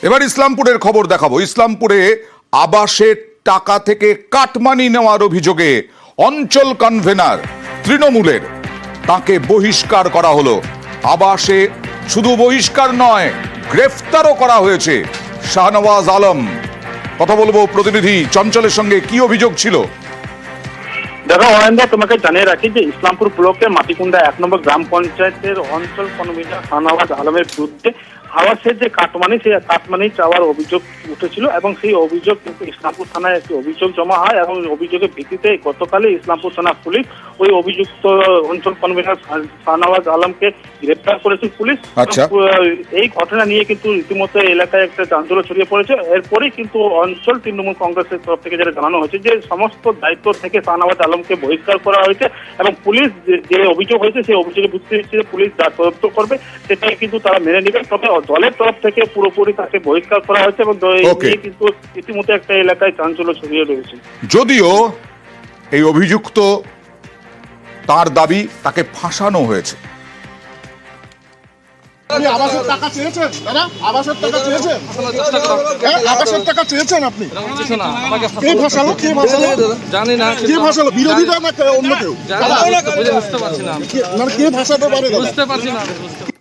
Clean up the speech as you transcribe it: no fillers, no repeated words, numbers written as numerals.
এবার ইসলামপুরের খবর দেখাবো। ইসলামপুরে আবাসের টাকা থেকে কাটমানি নেওয়ার অভিযোগে অঞ্চল কনভেনার তৃণমূলের তাকে বহিষ্কার করা হলো। আবাসে শুধু বহিষ্কার নয়, গ্রেফতারও করা হয়েছে শাহনওয়াজ আলম। কথা বলবো প্রতিনিধি চঞ্চলের সঙ্গে। কি অভিযোগ ছিল? দেখো অয়নদা, তোমাকে জানিয়ে রাখি যে ইসলামপুর ব্লকের মাটিকুন্ডা 1 নম্বর গ্রাম পঞ্চায়েতের অঞ্চল কনভেনার শাহনওয়াজ আলমের বিরুদ্ধে আবাসের যে কাটমানি, সেই কাটমানি চাওয়ার অভিযোগ উঠেছিল এবং সেই অভিযোগ কিন্তু ইসলামপুর থানায় একটি অভিযোগ জমা হয় এবং অভিযোগের ভিত্তিতে গতকালই ইসলামপুর থানা পুলিশ ওই অভিযুক্ত অঞ্চল কনভেনার শাহনওয়াজ আলমকে গ্রেপ্তার করেছে পুলিশ। এই ঘটনা নিয়ে কিন্তু রীতিমতো এলাকায় একটা চাঞ্চল্য ছড়িয়ে পড়েছে। এরপরেই কিন্তু অঞ্চল তৃণমূল কংগ্রেসের তরফ থেকে যেটা জানানো হয়েছে যে সমস্ত দায়িত্ব থেকে শাহনওয়াজ আলমকে বহিষ্কার করা হয়েছে এবং পুলিশ যে অভিযোগ হয়েছে সেই অভিযোগের ভিত্তিতে পুলিশ যা তদন্ত করবে সেটাই কিন্তু তারা মেনে নেবে। তবে দলের তরফ থেকে পুরোপুরি তাকে বহিষ্কার করা হয়েছে এবং কিন্তু ইতিমধ্যে একটা এলাকায় চাঞ্চল্য ছড়িয়ে রয়েছে। যদিও এই অভিযুক্ত তার দাবি তাকে ফাঁসানো হয়েছে। আবাসের টাকা চেয়েছেন দাদা? আবাসের টাকা চেয়েছেন? আবাসের টাকা চেয়েছেন আপনি? কে ভাসালো? কে ভাসালো? জানি না। কে ভাসালো? বিরোধীরা না অন্য কেউ? কে ভাসাতে পারে? বুঝতে পারছি না।